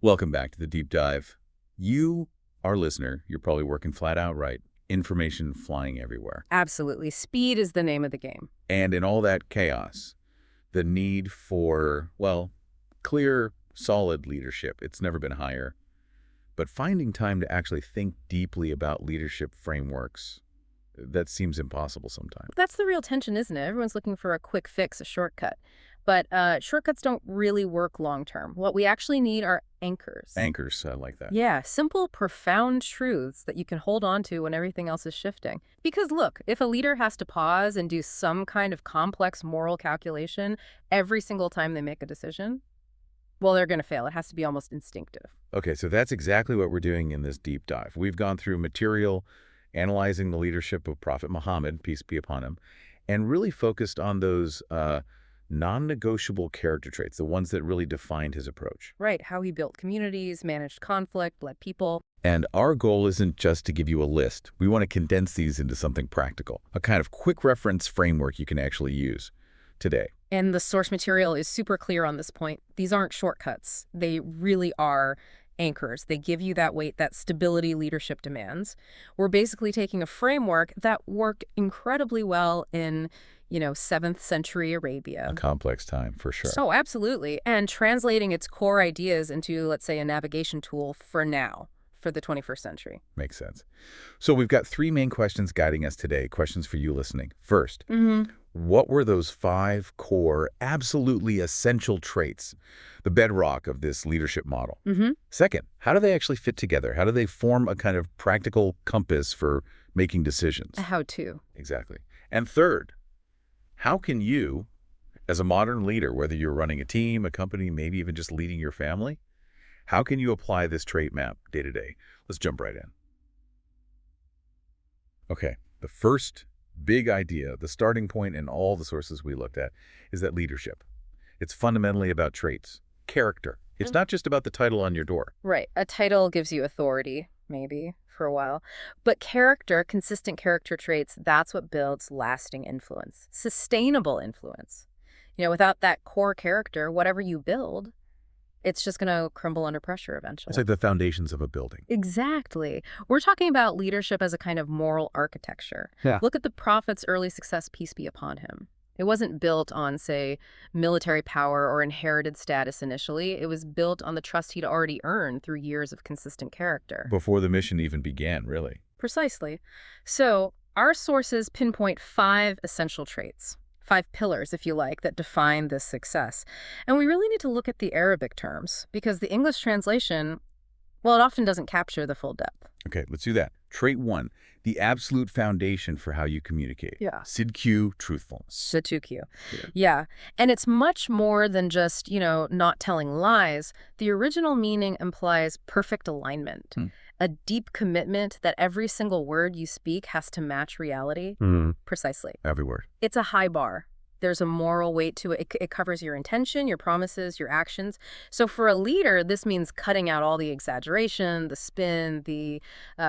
Welcome back to the deep dive. You, our listener, you're probably working flat out right. Information flying everywhere. Absolutely. Speed is the name of the game. And in all that chaos, the need for, well, clear, solid leadership, it's never been higher. But finding time to actually think deeply about leadership frameworks, that seems impossible sometimes. That's the real tension, isn't it? Everyone's looking for a quick fix, a shortcut. But shortcuts don't really work long term. What we actually need are anchors. Anchors, I like that. Yeah, simple, profound truths that you can hold on to when everything else is shifting. Because look, if a leader has to pause and do some kind of complex moral calculation every single time they make a decision, well, they're going to fail. It has to be almost instinctive. Okay, so that's exactly what we're doing in this deep dive. We've gone through material, analyzing the leadership of Prophet Muhammad, peace be upon him, and really focused on those non-negotiable character traits, the ones that really defined his approach. Right, how he built communities, managed conflict, led people. And our goal isn't just to give you a list. We want to condense these into something practical, a kind of quick reference framework you can actually use today. And the source material is super clear on this point. These aren't shortcuts. They really are anchors. They give you that weight, that stability leadership demands. We're basically taking a framework that worked incredibly well in 7th century Arabia. A complex time, for sure. So absolutely. And translating its core ideas into, let's say, a navigation tool for now, for the 21st century. Makes sense. So we've got 3 main questions guiding us today, questions for you listening. First, what were those 5 core, absolutely essential traits, the bedrock of this leadership model? Second, how do they actually fit together? How do they form a kind of practical compass for making decisions? A how-to. Exactly. And third, how can you, as a modern leader, whether you're running a team, a company, maybe even just leading your family, how can you apply this trait map day to day? Let's jump right in. Okay, the first big idea, the starting point in all the sources we looked at, is that leadership. It's fundamentally about traits, character. It's not just about the title on your door. Right. A title gives you authority, maybe, for a while. But character, consistent character traits, that's what builds lasting influence, sustainable influence. Without that core character, whatever you build, it's just going to crumble under pressure eventually. It's like the foundations of a building. Exactly. We're talking about leadership as a kind of moral architecture. Yeah. Look at the prophet's early success, peace be upon him. It wasn't built on, say, military power or inherited status initially. It was built on the trust he'd already earned through years of consistent character. Before the mission even began, really. Precisely. So our sources pinpoint 5 essential traits. 5 pillars, if you like, that define this success. And we really need to look at the Arabic terms, because the English translation, well, it often doesn't capture the full depth. Okay, let's do that. Trait 1, the absolute foundation for how you communicate. Yeah. SIDQ, truthfulness. SIDQ. Yeah. And it's much more than just, not telling lies. The original meaning implies perfect alignment, a deep commitment that every single word you speak has to match reality. Precisely. Every word. It's a high bar. There's a moral weight to it. It covers your intention, your promises, your actions. So for a leader, this means cutting out all the exaggeration, the spin, the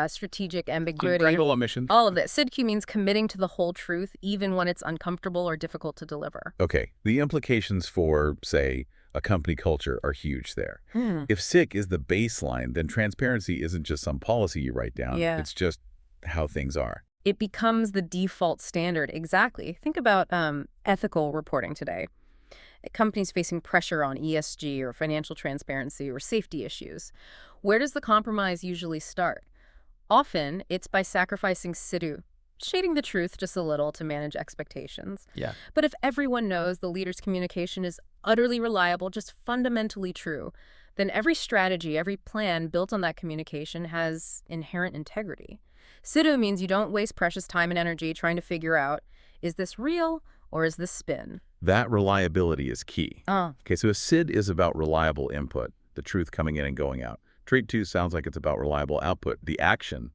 strategic ambiguity. Unbreakable omissions. All of that. SIDQ means committing to the whole truth, even when it's uncomfortable or difficult to deliver. Okay. The implications for, say, a company culture are huge there. If SIC is the baseline, then transparency isn't just some policy you write down. Yeah. It's just how things are. It becomes the default standard. Exactly. Think about ethical reporting today. Companies facing pressure on ESG or financial transparency or safety issues. Where does the compromise usually start? Often, it's by sacrificing sidhu, shading the truth just a little to manage expectations. Yeah. But if everyone knows the leader's communication is utterly reliable, just fundamentally true, then every strategy, every plan built on that communication has inherent integrity. Sidhu means you don't waste precious time and energy trying to figure out, is this real or is this spin? That reliability is key. Okay, so a SID is about reliable input, the truth coming in and going out. Trait 2 sounds like it's about reliable output, the action,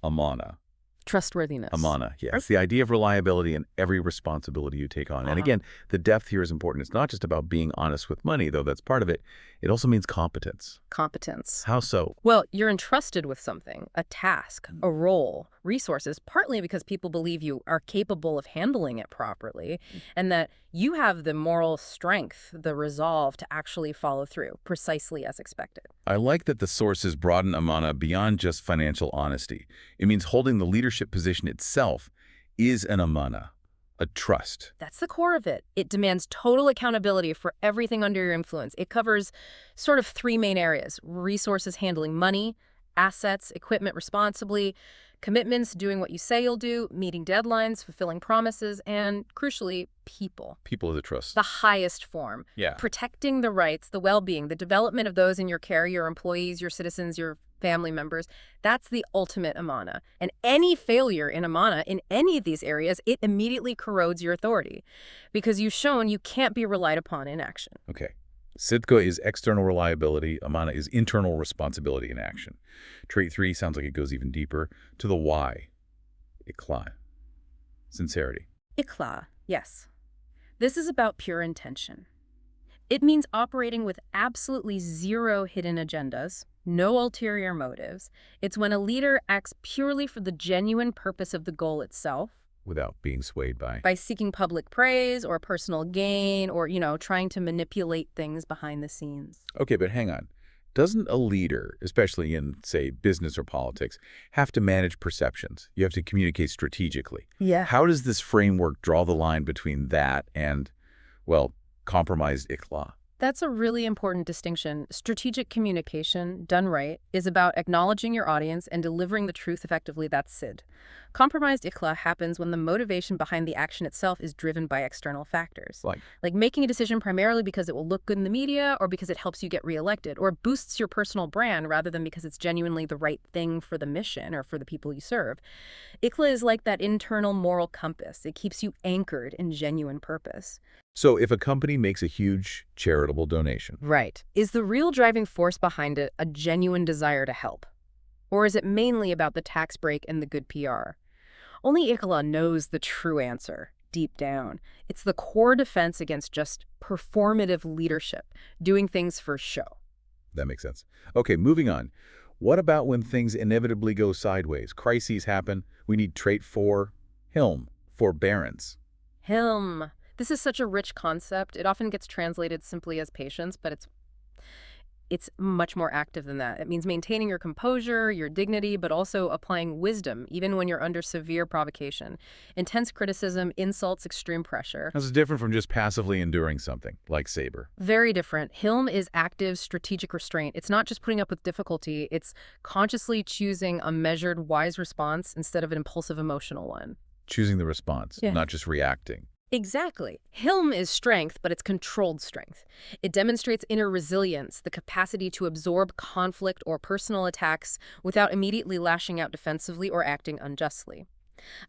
amana. Trustworthiness. Amana, yes. The idea of reliability in every responsibility you take on. And again, the depth here is important. It's not just about being honest with money, though that's part of it. It also means competence. Competence. How so? Well, you're entrusted with something, a task, a role, resources, partly because people believe you are capable of handling it properly, and that you have the moral strength, the resolve to actually follow through, precisely as expected. I like that the sources broaden amana beyond just financial honesty. It means holding the leadership position itself is an amana, a trust. That's the core of it. It demands total accountability for everything under your influence. It covers sort of three main areas: resources, handling money; assets, equipment responsibly; commitments, doing what you say you'll do; meeting deadlines, fulfilling promises; and, crucially, people. People of the trust. The highest form. Yeah. Protecting the rights, the well-being, the development of those in your care, your employees, your citizens, your family members. That's the ultimate amana. And any failure in amana in any of these areas, it immediately corrodes your authority because you've shown you can't be relied upon in action. Okay. Sidqa is external reliability. Amana is internal responsibility in action. Trait 3 sounds like it goes even deeper to the why. Ikhlas. Sincerity. Ikhlas, yes. This is about pure intention. It means operating with absolutely zero hidden agendas, no ulterior motives. It's when a leader acts purely for the genuine purpose of the goal itself. Without being swayed by. By seeking public praise or personal gain or, trying to manipulate things behind the scenes. Okay, but hang on. Doesn't a leader, especially in, say, business or politics, have to manage perceptions? You have to communicate strategically. Yeah. How does this framework draw the line between that and, well, compromised ikhlas? That's a really important distinction. Strategic communication, done right, is about acknowledging your audience and delivering the truth effectively. That's SID. Compromised ikhlas happens when the motivation behind the action itself is driven by external factors. Like making a decision primarily because it will look good in the media or because it helps you get reelected or boosts your personal brand rather than because it's genuinely the right thing for the mission or for the people you serve. Ikhlas is like that internal moral compass. It keeps you anchored in genuine purpose. So if a company makes a huge charitable donation. Right. Is the real driving force behind it a genuine desire to help? Or is it mainly about the tax break and the good PR? Only ikhlas knows the true answer, deep down. It's the core defense against just performative leadership, doing things for show. That makes sense. Okay, moving on. What about when things inevitably go sideways? Crises happen. We need trait 4, Hilm, forbearance. Hilm. This is such a rich concept. It often gets translated simply as patience, but it's much more active than that. It means maintaining your composure, your dignity, but also applying wisdom, even when you're under severe provocation. Intense criticism, insults, extreme pressure. This is different from just passively enduring something, like Sabre. Very different. Hilm is active, strategic restraint. It's not just putting up with difficulty. It's consciously choosing a measured, wise response instead of an impulsive, emotional one. Choosing the response, not just reacting. Exactly. Hilm is strength, but it's controlled strength. It demonstrates inner resilience, the capacity to absorb conflict or personal attacks without immediately lashing out defensively or acting unjustly.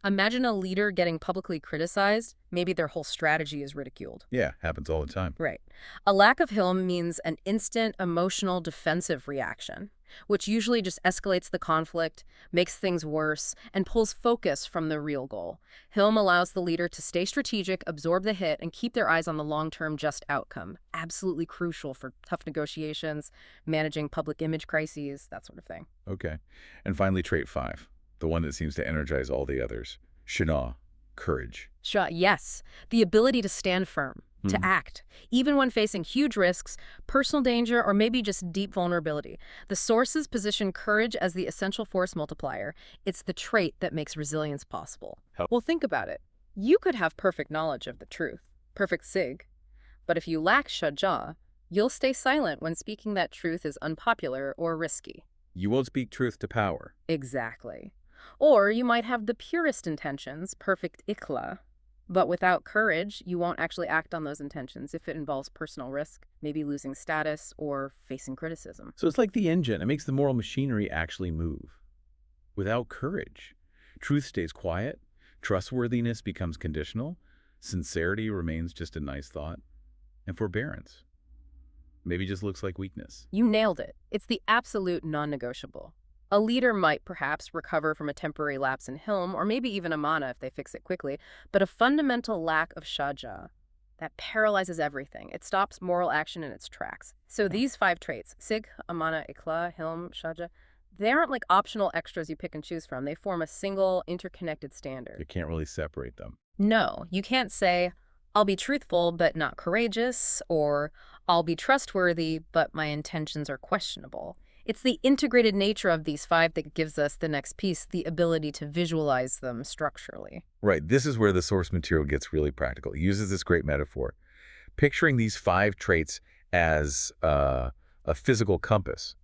Imagine a leader getting publicly criticized. Maybe their whole strategy is ridiculed. Yeah, happens all the time. Right. A lack of Hilm means an instant, emotional, defensive reaction, which usually just escalates the conflict, makes things worse, and pulls focus from the real goal. Hilm allows the leader to stay strategic, absorb the hit, and keep their eyes on the long-term just outcome. Absolutely crucial for tough negotiations, managing public image crises, that sort of thing. Okay. And finally, trait 5, the one that seems to energize all the others. Shana, courage. Yes, the ability to stand firm, to act, even when facing huge risks, personal danger, or maybe just deep vulnerability. The sources position courage as the essential force multiplier. It's the trait that makes resilience possible. Well, think about it. You could have perfect knowledge of the truth, perfect sig, but if you lack shaja, you'll stay silent when speaking that truth is unpopular or risky. You won't speak truth to power. Exactly. Or you might have the purest intentions, perfect ikhlas, but without courage, you won't actually act on those intentions if it involves personal risk, maybe losing status or facing criticism. So it's like the engine. It makes the moral machinery actually move. Without courage, truth stays quiet, trustworthiness becomes conditional, sincerity remains just a nice thought, and forbearance maybe just looks like weakness. You nailed it. It's the absolute non-negotiable. A leader might perhaps recover from a temporary lapse in Hilm, or maybe even amana if they fix it quickly, but a fundamental lack of shaja, that paralyzes everything. It stops moral action in its tracks. So these 5 traits, sig, amana, ikhla, hilm, shaja, they aren't like optional extras you pick and choose from. They form a single, interconnected standard. You can't really separate them. No, you can't say, I'll be truthful but not courageous, or I'll be trustworthy but my intentions are questionable. It's the integrated nature of these 5 that gives us the next piece, the ability to visualize them structurally. Right. This is where the source material gets really practical. It uses this great metaphor. Picturing these 5 traits as a physical compass,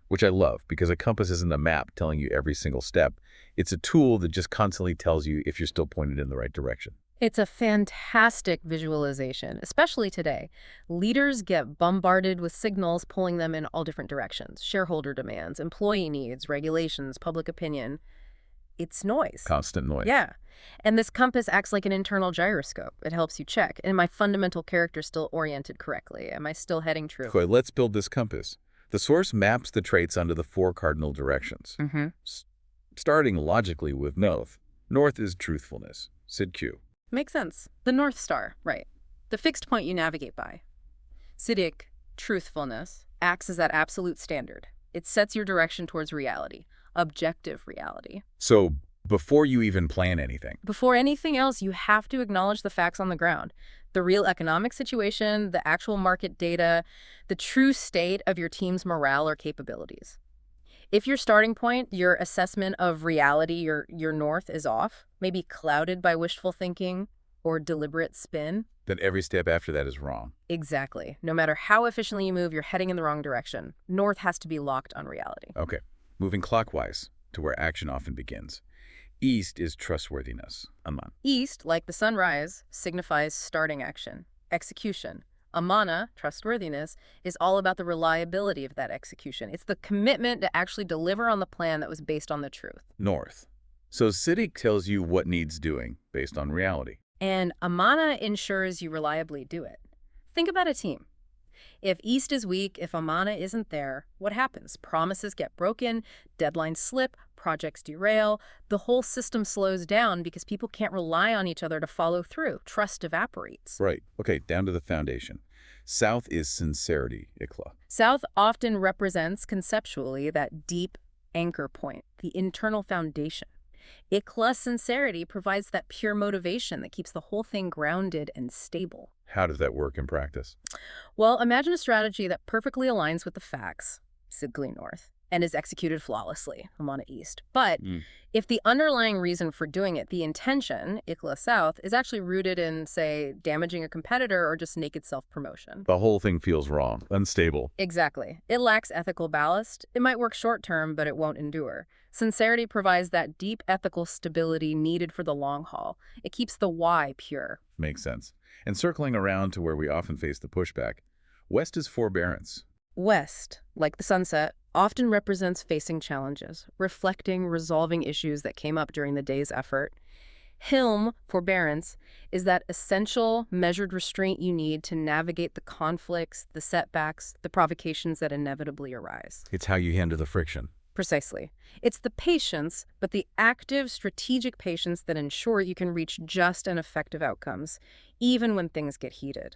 which I love because a compass isn't a map telling you every single step. It's a tool that just constantly tells you if you're still pointed in the right direction. It's a fantastic visualization, especially today. Leaders get bombarded with signals pulling them in all different directions. Shareholder demands, employee needs, regulations, public opinion. It's noise. Constant noise. Yeah. And this compass acts like an internal gyroscope. It helps you check. Am my fundamental character still oriented correctly? Am I still heading true? Okay, let's build this compass. The source maps the traits onto the 4 cardinal directions. Starting logically with north. North is truthfulness. Sid Q. Makes sense. The North Star, right. The fixed point you navigate by. Siddiq, truthfulness, acts as that absolute standard. It sets your direction towards reality, objective reality. So before you even plan anything. Before anything else, you have to acknowledge the facts on the ground. The real economic situation, the actual market data, the true state of your team's morale or capabilities. If your starting point, your assessment of reality, your north is off, maybe clouded by wishful thinking or deliberate spin, then every step after that is wrong. Exactly. No matter how efficiently you move, you're heading in the wrong direction. North has to be locked on reality. Okay, moving clockwise to where action often begins. East is trustworthiness. Aman. East, like the sunrise, signifies starting action, execution. Amana, trustworthiness, is all about the reliability of that execution. It's the commitment to actually deliver on the plan that was based on the truth. North. So Siddiq tells you what needs doing based on reality. And Amana ensures you reliably do it. Think about a team. If East is weak, if Amana isn't there, what happens? Promises get broken, deadlines slip, projects derail, the whole system slows down because people can't rely on each other to follow through. Trust evaporates. Right. Okay, down to the foundation. South is sincerity, Ikhla. South often represents conceptually that deep anchor point, the internal foundation. Ikhla, sincerity, provides that pure motivation that keeps the whole thing grounded and stable. How does that work in practice? Well, imagine a strategy that perfectly aligns with the facts, Sigli North, and is executed flawlessly, Amana East. But if the underlying reason for doing it, the intention, Ikhla South, is actually rooted in, say, damaging a competitor or just naked self-promotion. The whole thing feels wrong, unstable. Exactly. It lacks ethical ballast. It might work short-term, but it won't endure. Sincerity provides that deep ethical stability needed for the long haul. It keeps the why pure. Makes sense. And circling around to where we often face the pushback, West is forbearance. West, like the sunset, often represents facing challenges, reflecting, resolving issues that came up during the day's effort. Hilm, forbearance, is that essential, measured restraint you need to navigate the conflicts, the setbacks, the provocations that inevitably arise. It's how you handle the friction. Precisely. It's the patience, but the active, strategic patience that ensure you can reach just and effective outcomes, even when things get heated.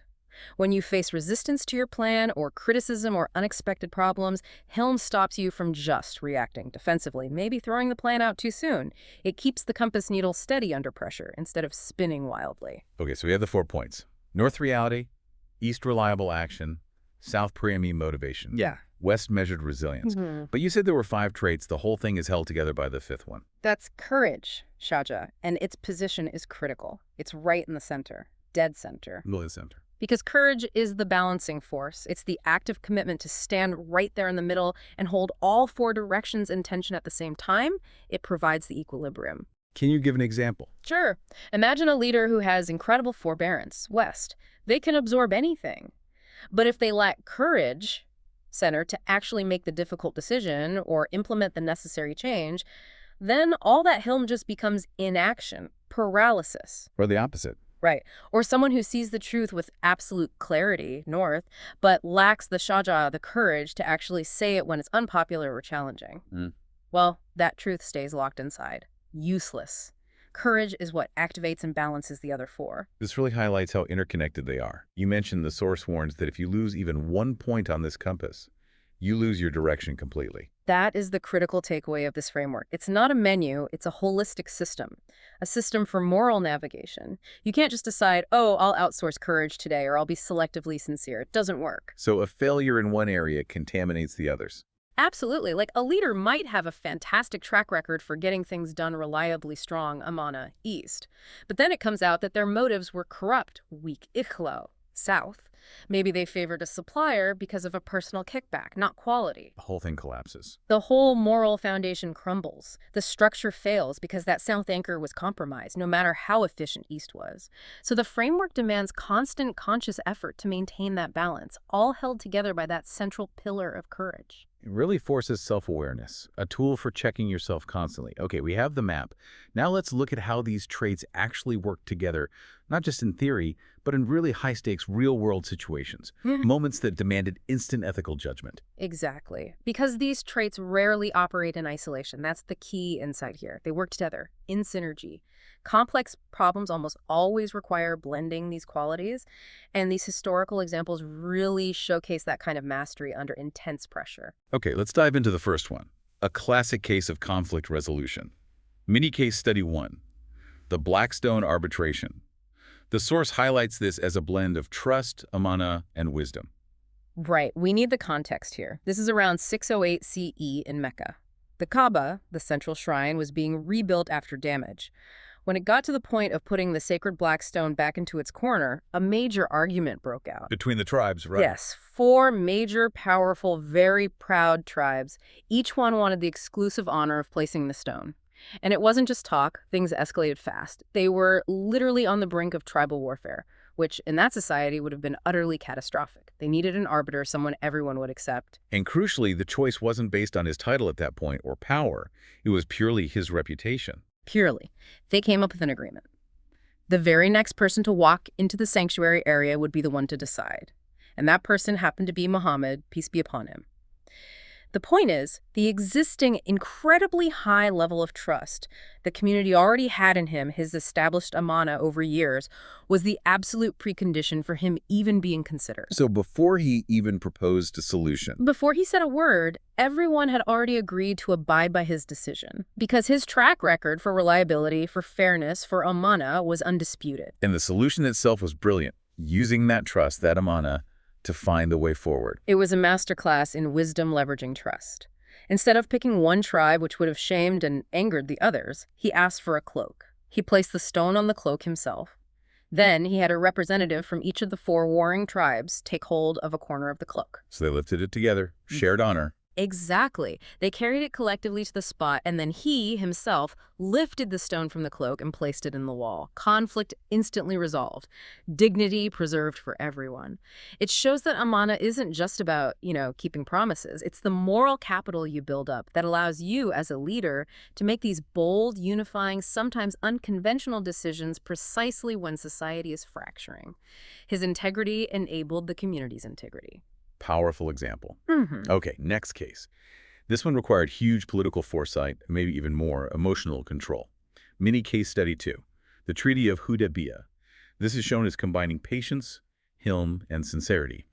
When you face resistance to your plan or criticism or unexpected problems, Hilm stops you from just reacting defensively, maybe throwing the plan out too soon. It keeps the compass needle steady under pressure instead of spinning wildly. Okay, so we have the 4 points. North reality, East reliable action, South preemie motivation. Yeah. West measured resilience. But you said there were 5 traits. The whole thing is held together by the 5th one. That's courage, Shaja, and its position is critical. It's right in the center, dead center. Really center. Because courage is the balancing force. It's the active commitment to stand right there in the middle and hold all 4 directions in tension at the same time. It provides the equilibrium. Can you give an example? Sure. Imagine a leader who has incredible forbearance, West. They can absorb anything. But if they lack courage, center, to actually make the difficult decision or implement the necessary change, then all that Hilm just becomes inaction, paralysis. Or the opposite. Right. Or someone who sees the truth with absolute clarity, North, but lacks the shaja, the courage to actually say it when it's unpopular or challenging. Well, that truth stays locked inside. Useless. Courage is what activates and balances the other four. This really highlights how interconnected they are. You mentioned the source warns that if you lose even 1 point on this compass, you lose your direction completely. That is the critical takeaway of this framework. It's not a menu, it's a holistic system, a system for moral navigation. You can't just decide, oh, I'll outsource courage today or I'll be selectively sincere. It doesn't work. So a failure in one area contaminates the others. Absolutely. Like a leader might have a fantastic track record for getting things done reliably strong, Amana, east. But then it comes out that their motives were corrupt, weak, ikhlo, south. Maybe they favored a supplier because of a personal kickback, not quality. The whole thing collapses. The whole moral foundation crumbles. The structure fails because that south anchor was compromised, no matter how efficient east was. So the framework demands constant conscious effort to maintain that balance, all held together by that central pillar of courage. It really forces self-awareness, a tool for checking yourself constantly. Okay, we have the map. Now let's look at how these traits actually work together, not just in theory, but in really high-stakes, real-world situations, moments that demanded instant ethical judgment. Exactly. Because these traits rarely operate in isolation. That's the key insight here. They work together, in synergy. Complex problems almost always require blending these qualities, and these historical examples really showcase that kind of mastery under intense pressure. Okay, let's dive into the first one, a classic case of conflict resolution. Mini case study 1, the Blackstone arbitration. The source highlights this as a blend of trust, amana, and wisdom. Right. We need the context here. This is around 608 CE in Mecca. The Kaaba, the central shrine, was being rebuilt after damage. When it got to the point of putting the sacred black stone back into its corner, a major argument broke out. Between the tribes, right? Yes, four major, powerful, very proud tribes. Each one wanted the exclusive honor of placing the stone. And it wasn't just talk, things escalated fast. They were literally on the brink of tribal warfare, which in that society would have been utterly catastrophic. They needed an arbiter, someone everyone would accept. And crucially, the choice wasn't based on his title at that point or power. It was purely his reputation. Purely. They came up with an agreement. The very next person to walk into the sanctuary area would be the one to decide. And that person happened to be Muhammad, peace be upon him. The point is, the existing incredibly high level of trust the community already had in him, his established amana over years, was the absolute precondition for him even being considered. So before he even proposed a solution, Before he said a word, everyone had already agreed to abide by his decision, because his track record for reliability, for fairness, for amana was undisputed. and the solution itself was brilliant, using that trust, that amana, to find the way forward. It was a masterclass in wisdom leveraging trust. Instead of picking one tribe which would have shamed and angered the others, he asked for a cloak. He placed the stone on the cloak himself. Then he had a representative from each of the four warring tribes take hold of a corner of the cloak. So they lifted it together, shared honor. Exactly. They carried it collectively to the spot, and then he, himself, lifted the stone from the cloak and placed it in the wall. Conflict instantly resolved. Dignity preserved for everyone. It shows that amana isn't just about, keeping promises. It's the moral capital you build up that allows you, as a leader, to make these bold, unifying, sometimes unconventional decisions precisely when society is fracturing. His integrity enabled the community's integrity. Powerful example. Mm-hmm. Okay, next case. This one required huge political foresight, maybe even more, emotional control. Mini case study 2, the Treaty of Hudaybiyah. This is shown as combining patience, hilm, and sincerity.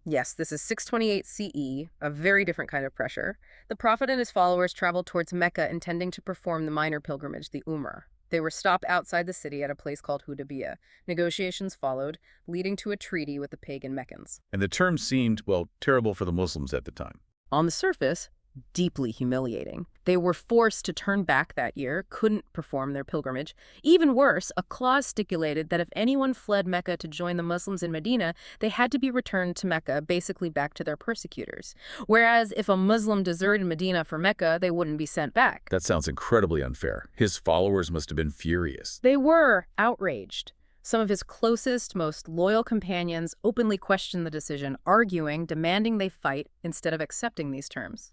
Yes, this is 628 CE, a very different kind of pressure. The Prophet and his followers traveled towards Mecca intending to perform the minor pilgrimage, the Umrah. They were stopped outside the city at a place called Hudaybiyah. Negotiations followed, leading to a treaty with the pagan Meccans. And the terms seemed, well, terrible for the Muslims at the time. On the surface, deeply humiliating. They were forced to turn back that year, couldn't perform their pilgrimage. Even worse, a clause stipulated that if anyone fled Mecca to join the Muslims in Medina, they had to be returned to Mecca, basically back to their persecutors. Whereas if a Muslim deserted Medina for Mecca, they wouldn't be sent back. That sounds incredibly unfair. His followers must have been furious. They were outraged. Some of his closest, most loyal companions openly questioned the decision, arguing, demanding they fight instead of accepting these terms.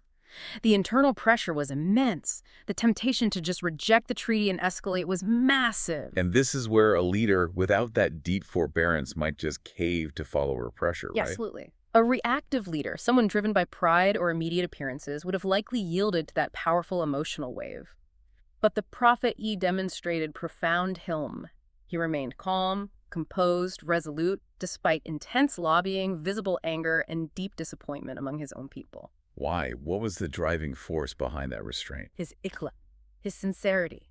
The internal pressure was immense. The temptation to just reject the treaty and escalate was massive. And this is where a leader without that deep forbearance might just cave to follower pressure, Yeah, right? absolutely. A reactive leader, someone driven by pride or immediate appearances, would have likely yielded to that powerful emotional wave. But the prophet demonstrated profound hilm. He remained calm, composed, resolute, despite intense lobbying, visible anger, and deep disappointment among his own people. Why? What was the driving force behind that restraint? His ikhla, his sincerity.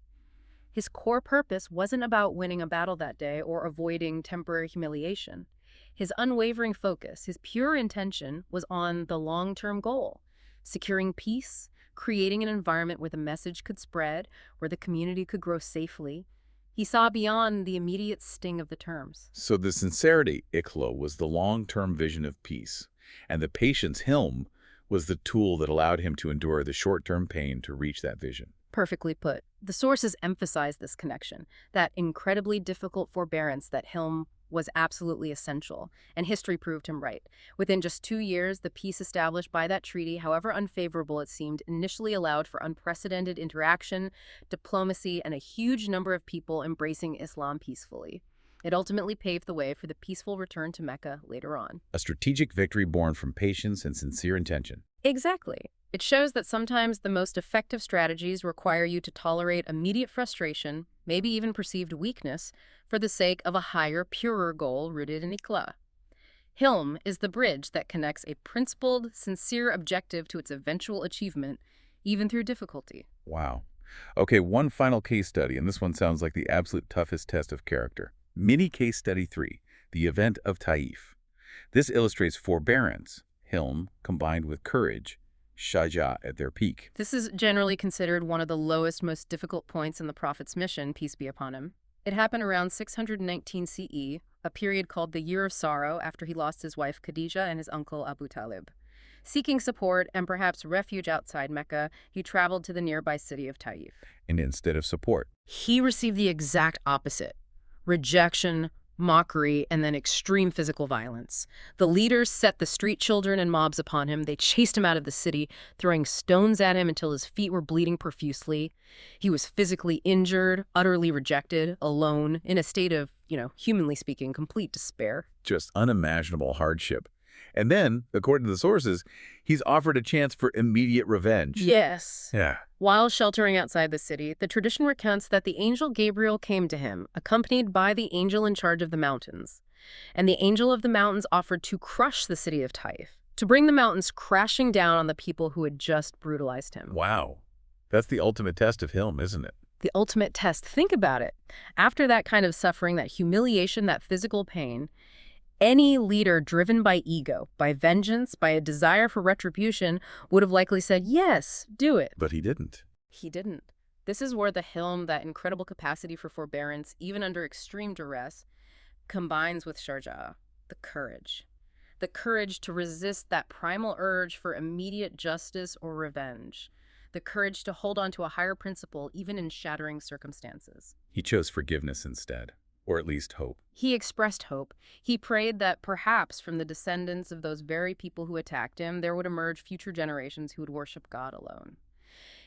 His core purpose wasn't about winning a battle that day or avoiding temporary humiliation. His unwavering focus, his pure intention, was on the long-term goal: securing peace, creating an environment where the message could spread, where the community could grow safely. He saw beyond the immediate sting of the terms. So the sincerity, ikhlo, was the long-term vision of peace, and the patience, hilm, was the tool that allowed him to endure the short-term pain to reach that vision. Perfectly put. The sources emphasize this connection, that incredibly difficult forbearance that Hilm was absolutely essential, and history proved him right. Within just 2 years, the peace established by that treaty, however unfavorable it seemed, initially allowed for unprecedented interaction, diplomacy, and a huge number of people embracing Islam peacefully. It ultimately paved the way for the peaceful return to Mecca later on. A strategic victory born from patience and sincere intention. Exactly. It shows that sometimes the most effective strategies require you to tolerate immediate frustration, maybe even perceived weakness, for the sake of a higher, purer goal rooted in ikhla. Hilm is the bridge that connects a principled, sincere objective to its eventual achievement, even through difficulty. Wow. Okay, one final case study, and this one sounds like the absolute toughest test of character. Mini case study 3, the event of Taif. This illustrates forbearance, hilm, combined with courage, shaja, at their peak. This is generally considered one of the lowest, most difficult points in the Prophet's mission, peace be upon him. It happened around 619 CE, a period called the Year of Sorrow after he lost his wife Khadijah and his uncle Abu Talib. Seeking support and perhaps refuge outside Mecca, he traveled to the nearby city of Taif. And instead of support, He received the exact opposite: rejection, mockery, and then extreme physical violence. The leaders set the street children and mobs upon him. They chased him out of the city, throwing stones at him until his feet were bleeding profusely. He was physically injured, utterly rejected, alone, in a state of, humanly speaking, complete despair. just unimaginable hardship. And then, according to the sources, he's offered a chance for immediate revenge. Yes. Yeah. While sheltering outside the city, the tradition recounts that the angel Gabriel came to him, accompanied by the angel in charge of the mountains. And the angel of the mountains offered to crush the city of Taif, to bring the mountains crashing down on the people who had just brutalized him. Wow. That's the ultimate test of hilm, isn't it? The ultimate test. Think about it. After that kind of suffering, that humiliation, that physical pain, any leader driven by ego, by vengeance, by a desire for retribution would have likely said, yes, do it. But he didn't. He didn't. This is where the hilm, that incredible capacity for forbearance, even under extreme duress, combines with sharja, the courage. The courage to resist that primal urge for immediate justice or revenge. The courage to hold on to a higher principle even in shattering circumstances. He chose forgiveness instead, or at least hope. He expressed hope. He prayed that perhaps from the descendants of those very people who attacked him, there would emerge future generations who would worship God alone.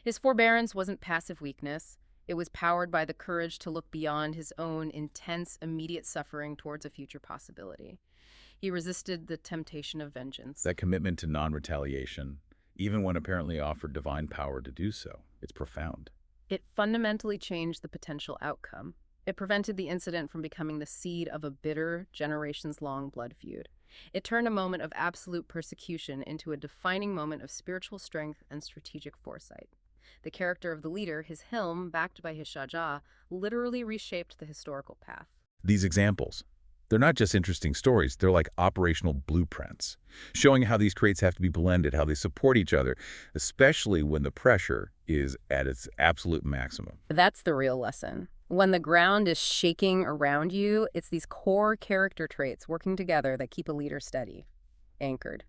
His forbearance wasn't passive weakness. It was powered by the courage to look beyond his own intense, immediate suffering towards a future possibility. He resisted the temptation of vengeance. That commitment to non-retaliation, even when apparently offered divine power to do so, it's profound. It fundamentally changed the potential outcome. It prevented the incident from becoming the seed of a bitter, generations-long blood feud. It turned a moment of absolute persecution into a defining moment of spiritual strength and strategic foresight. The character of the leader, his hilm, backed by his shaja, literally reshaped the historical path. These examples, they're not just interesting stories, they're like operational blueprints, showing how these traits have to be blended, how they support each other, especially when the pressure is at its absolute maximum. That's the real lesson. When the ground is shaking around you, it's these core character traits working together that keep a leader steady, anchored.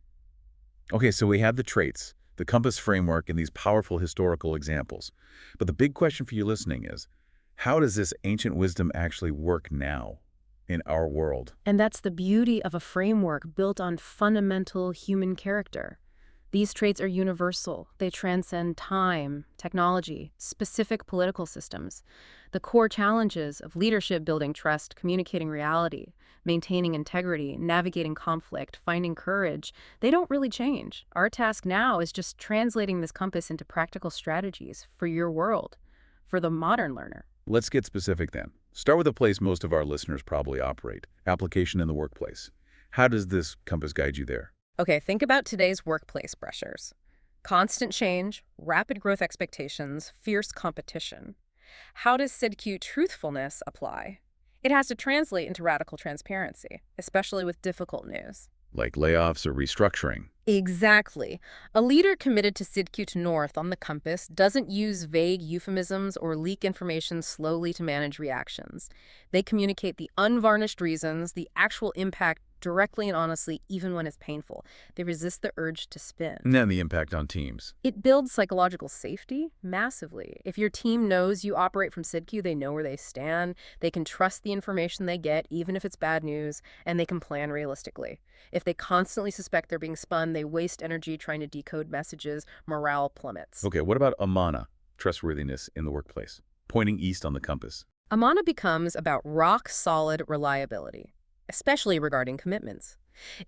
Okay, so we have the traits, the compass framework, and these powerful historical examples. But the big question for you listening is, how does this ancient wisdom actually work now in our world? And that's the beauty of a framework built on fundamental human character. These traits are universal. They transcend time, technology, specific political systems. The core challenges of leadership, building trust, communicating reality, maintaining integrity, navigating conflict, finding courage, they don't really change. Our task now is just translating this compass into practical strategies for your world, for the modern learner. Let's get specific then. Start with a place most of our listeners probably operate, application in the workplace. How does this compass guide you there? Okay, think about today's workplace pressures. Constant change, rapid growth expectations, fierce competition. How does SIDQ truthfulness apply? It has to translate into radical transparency, especially with difficult news. Like layoffs or restructuring? Exactly. A leader committed to SIDQ to North on the compass doesn't use vague euphemisms or leak information slowly to manage reactions. They communicate the unvarnished reasons, the actual impact directly and honestly, even when it's painful. They resist the urge to spin. And then the impact on teams. It builds psychological safety massively. If your team knows you operate from SIDQ, they know where they stand, they can trust the information they get, even if it's bad news, and they can plan realistically. If they constantly suspect they're being spun, they waste energy trying to decode messages, morale plummets. Okay, what about Amana, trustworthiness in the workplace? Pointing east on the compass. Amana becomes about rock-solid reliability, especially regarding commitments.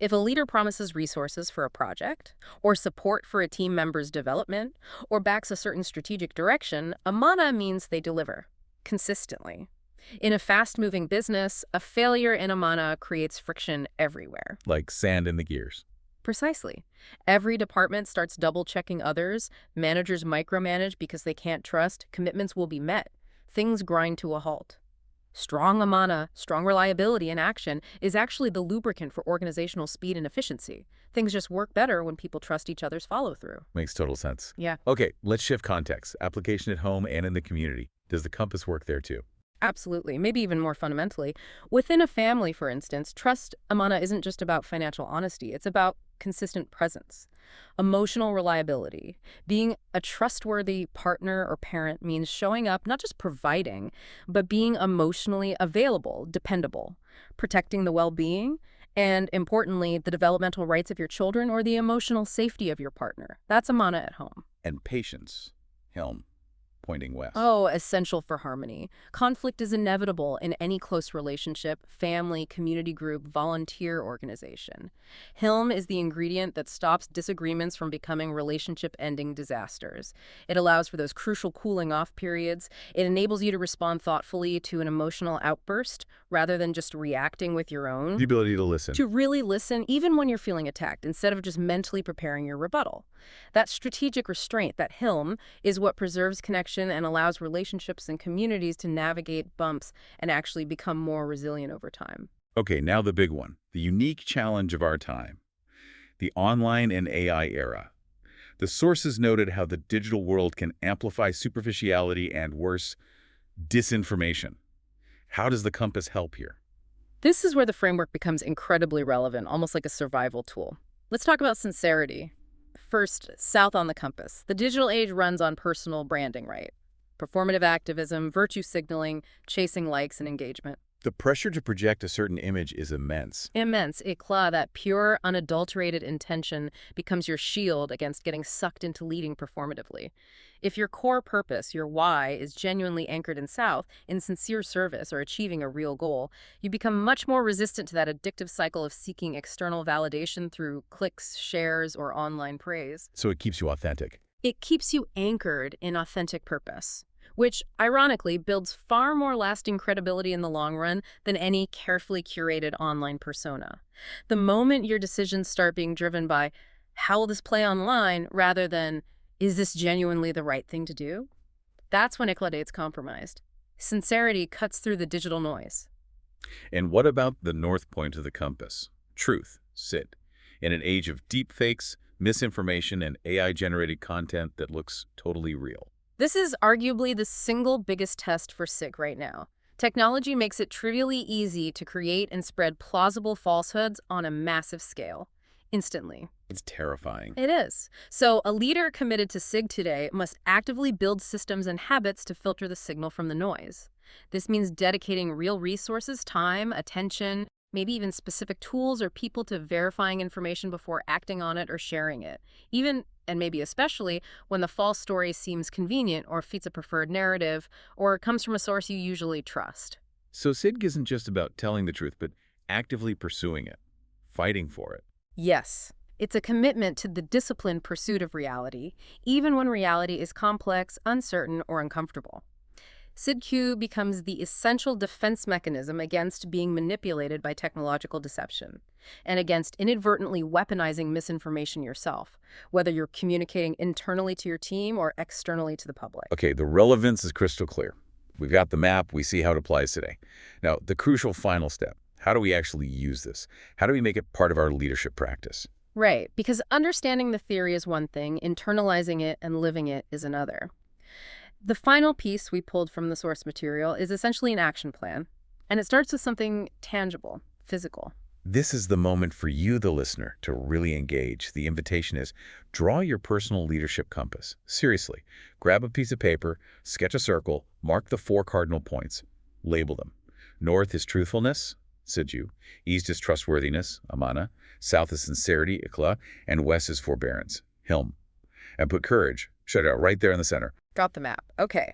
If a leader promises resources for a project, or support for a team member's development, or backs a certain strategic direction, Amana means they deliver, consistently. In a fast-moving business, a failure in Amana creates friction everywhere. Like sand in the gears. Precisely. Every department starts double-checking others, managers micromanage because they can't trust, commitments will be met, things grind to a halt. Strong Amana, strong reliability in action, is actually the lubricant for organizational speed and efficiency. Things just work better when people trust each other's follow-through. Makes total sense. Yeah. Okay, let's shift context. Application at home and in the community. Does the compass work there too? Absolutely, maybe even more fundamentally. Within a family, for instance, trust Amana isn't just about financial honesty, it's about consistent presence. Emotional reliability. Being a trustworthy partner or parent means showing up, not just providing, but being emotionally available, dependable, protecting the well-being, and importantly, the developmental rights of your children or the emotional safety of your partner. That's Amana at home. And patience. Helm. Pointing west. Oh, essential for harmony. Conflict is inevitable in any close relationship, family, community group, volunteer organization. Hilm is the ingredient that stops disagreements from becoming relationship-ending disasters. It allows for those crucial cooling-off periods. It enables you to respond thoughtfully to an emotional outburst rather than just reacting with your own. The ability to listen. To really listen, even when you're feeling attacked, instead of just mentally preparing your rebuttal. That strategic restraint, that Hilm, is what preserves connection and allows relationships and communities to navigate bumps and actually become more resilient over time. Okay, now the big one. The unique challenge of our time. The online and AI era. The sources noted how the digital world can amplify superficiality and, worse, disinformation. How does the compass help here? This is where the framework becomes incredibly relevant, almost like a survival tool. Let's talk about sincerity. First, south on the compass. The digital age runs on personal branding, right? Performative activism, virtue signaling, chasing likes and engagement. The pressure to project a certain image is immense. Immense. Éclat, that pure, unadulterated intention becomes your shield against getting sucked into leading performatively. If your core purpose, your why, is genuinely anchored in South, in sincere service or achieving a real goal, you become much more resistant to that addictive cycle of seeking external validation through clicks, shares, or online praise. So it keeps you authentic. It keeps you anchored in authentic purpose, which, ironically, builds far more lasting credibility in the long run than any carefully curated online persona. The moment your decisions start being driven by, how will this play online, rather than, is this genuinely the right thing to do? That's when Ecladate's compromised. Sincerity cuts through the digital noise. And what about the north point of the compass? Truth, SID. In an age of deepfakes, misinformation, and AI-generated content that looks totally real. This is arguably the single biggest test for SIG right now. Technology makes it trivially easy to create and spread plausible falsehoods on a massive scale, instantly. It's terrifying. It is. So a leader committed to SIG today must actively build systems and habits to filter the signal from the noise. This means dedicating real resources, time, attention, maybe even specific tools or people to verifying information before acting on it or sharing it. Even, and maybe especially, when the false story seems convenient or fits a preferred narrative or comes from a source you usually trust. So SID isn't just about telling the truth, but actively pursuing it, fighting for it. Yes. It's a commitment to the disciplined pursuit of reality, even when reality is complex, uncertain, or uncomfortable. SIDQ becomes the essential defense mechanism against being manipulated by technological deception and against inadvertently weaponizing misinformation yourself, whether you're communicating internally to your team or externally to the public. Okay, the relevance is crystal clear. We've got the map. We see how it applies today. Now, the crucial final step. How do we actually use this? How do we make it part of our leadership practice? Right, because understanding the theory is one thing, internalizing it and living it is another. The final piece we pulled from the source material is essentially an action plan, and it starts with something tangible, physical. This is the moment for you, the listener, to really engage. The invitation is draw your personal leadership compass. Seriously, grab a piece of paper, sketch a circle, mark the 4 cardinal points, label them. North is truthfulness, Siju. East is trustworthiness, Amana. South is sincerity, Ikla. And west is forbearance, Hilm. And put courage, shut out right there in the center. Got the map. Okay.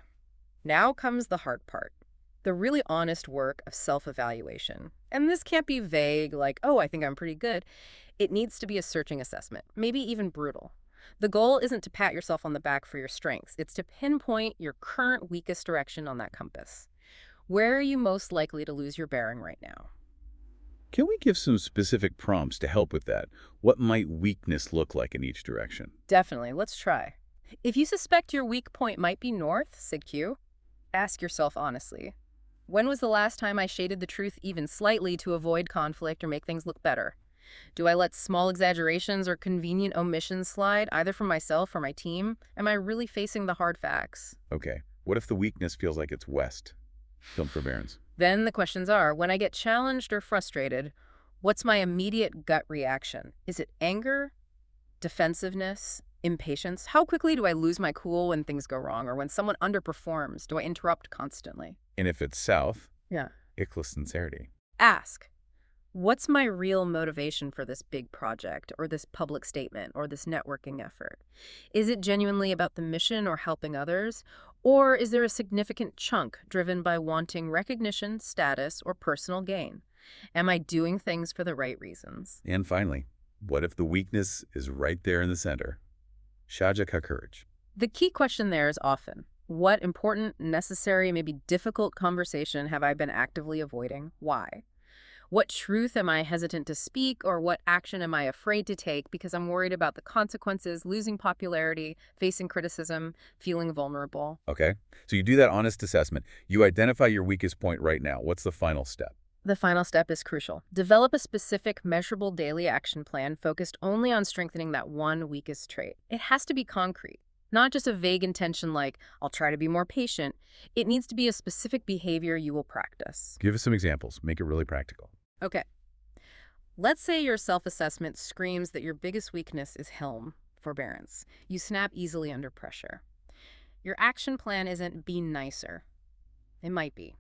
Now comes the hard part. The really honest work of self-evaluation. And this can't be vague, like, oh, I think I'm pretty good. It needs to be a searching assessment, maybe even brutal. The goal isn't to pat yourself on the back for your strengths. It's to pinpoint your current weakest direction on that compass. Where are you most likely to lose your bearing right now? Can we give some specific prompts to help with that? What might weakness look like in each direction? Definitely. Let's try. If you suspect your weak point might be north, SIDQ, ask yourself honestly, when was the last time I shaded the truth even slightly to avoid conflict or make things look better? Do I let small exaggerations or convenient omissions slide, either from myself or my team? Am I really facing the hard facts? Okay, what if the weakness feels like it's west? Film forbearance. Then the questions are, when I get challenged or frustrated, what's my immediate gut reaction? Is it anger, defensiveness, impatience? How quickly do I lose my cool when things go wrong or when someone underperforms? Do I interrupt constantly? And if it's south, Yeah. Ikla sincerity. Ask, what's my real motivation for this big project or this public statement or this networking effort? Is it genuinely about the mission or helping others? Or is there a significant chunk driven by wanting recognition, status, or personal gain? Am I doing things for the right reasons? And finally, what if the weakness is right there in the center? Shajaka courage. The key question there is often, what important, necessary, maybe difficult conversation have I been actively avoiding? Why? What truth am I hesitant to speak, or what action am I afraid to take because I'm worried about the consequences, losing popularity, facing criticism, feeling vulnerable? Okay, so you do that honest assessment. You identify your weakest point right now. What's the final step? The final step is crucial. Develop a specific, measurable daily action plan focused only on strengthening that one weakest trait. It has to be concrete, not just a vague intention like, I'll try to be more patient. It needs to be a specific behavior you will practice. Give us some examples. Make it really practical. Okay. Let's say your self-assessment screams that your biggest weakness is Hilm, forbearance. You snap easily under pressure. Your action plan isn't be nicer. It might be.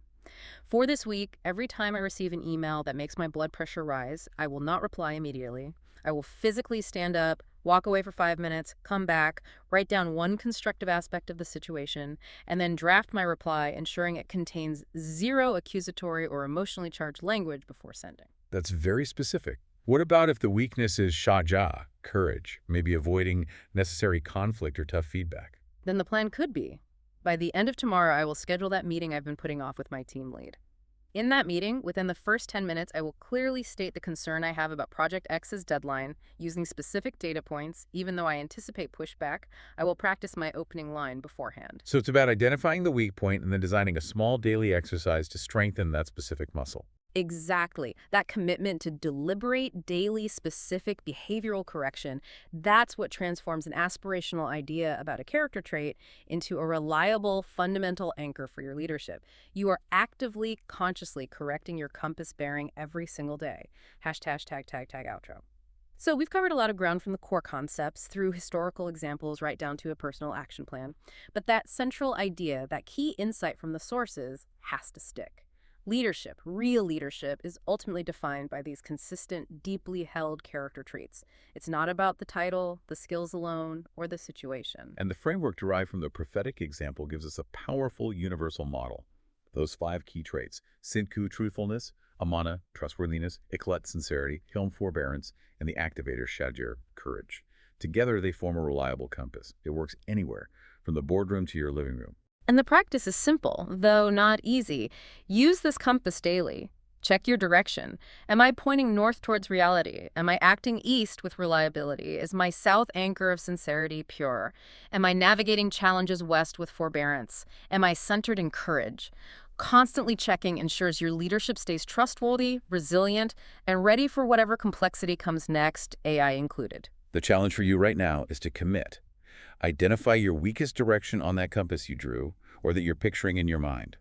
For this week, every time I receive an email that makes my blood pressure rise, I will not reply immediately. I will physically stand up, walk away for 5 minutes, come back, write down one constructive aspect of the situation, and then draft my reply, ensuring it contains zero accusatory or emotionally charged language before sending. That's very specific. What about if the weakness is shaja, courage, maybe avoiding necessary conflict or tough feedback? Then the plan could be, by the end of tomorrow, I will schedule that meeting I've been putting off with my team lead. In that meeting, within the first 10 minutes, I will clearly state the concern I have about Project X's deadline, using specific data points. Even though I anticipate pushback, I will practice my opening line beforehand. So it's about identifying the weak point and then designing a small daily exercise to strengthen that specific muscle. Exactly. That commitment to deliberate, daily, specific behavioral correction, that's what transforms an aspirational idea about a character trait into a reliable, fundamental anchor for your leadership. You are actively, consciously correcting your compass bearing every single day. Hashtag, tag, outro. So we've covered a lot of ground from the core concepts through historical examples right down to a personal action plan. But that central idea, that key insight from the sources, has to stick. Leadership, real leadership, is ultimately defined by these consistent, deeply held character traits. It's not about the title, the skills alone, or the situation. And the framework derived from the prophetic example gives us a powerful universal model. Those 5 key traits: Sinku, truthfulness; Amana, trustworthiness; Iklet, sincerity; Hilm, forbearance; and the activator, Shajir, courage. Together, they form a reliable compass. It works anywhere, from the boardroom to your living room. And the practice is simple, though not easy. Use this compass daily. Check your direction. Am I pointing north towards reality? Am I acting east with reliability? Is my south anchor of sincerity pure? Am I navigating challenges west with forbearance? Am I centered in courage? Constantly checking ensures your leadership stays trustworthy, resilient, and ready for whatever complexity comes next, AI included. The challenge for you right now is to commit. Identify your weakest direction on that compass you drew or that you're picturing in your mind.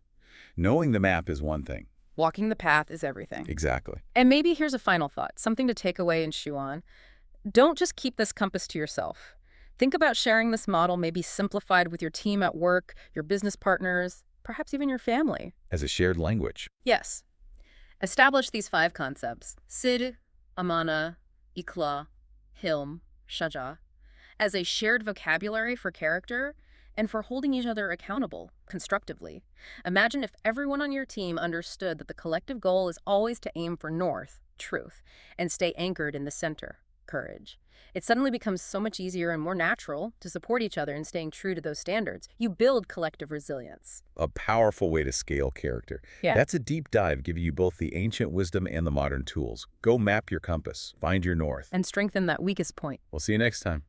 Knowing the map is one thing. Walking the path is everything. Exactly. And maybe here's a final thought, something to take away and chew on. Don't just keep this compass to yourself. Think about sharing this model, maybe simplified with your team at work, your business partners, perhaps even your family. As a shared language. Yes. Establish these 5 concepts, Sid, Amana, Ikhla, Hilm, Shaja, as a shared vocabulary for character and for holding each other accountable constructively. Imagine if everyone on your team understood that the collective goal is always to aim for north, truth, and stay anchored in the center, courage. It suddenly becomes so much easier and more natural to support each other in staying true to those standards. You build collective resilience. A powerful way to scale character. Yeah. That's a deep dive giving you both the ancient wisdom and the modern tools. Go map your compass. Find your north. And strengthen that weakest point. We'll see you next time.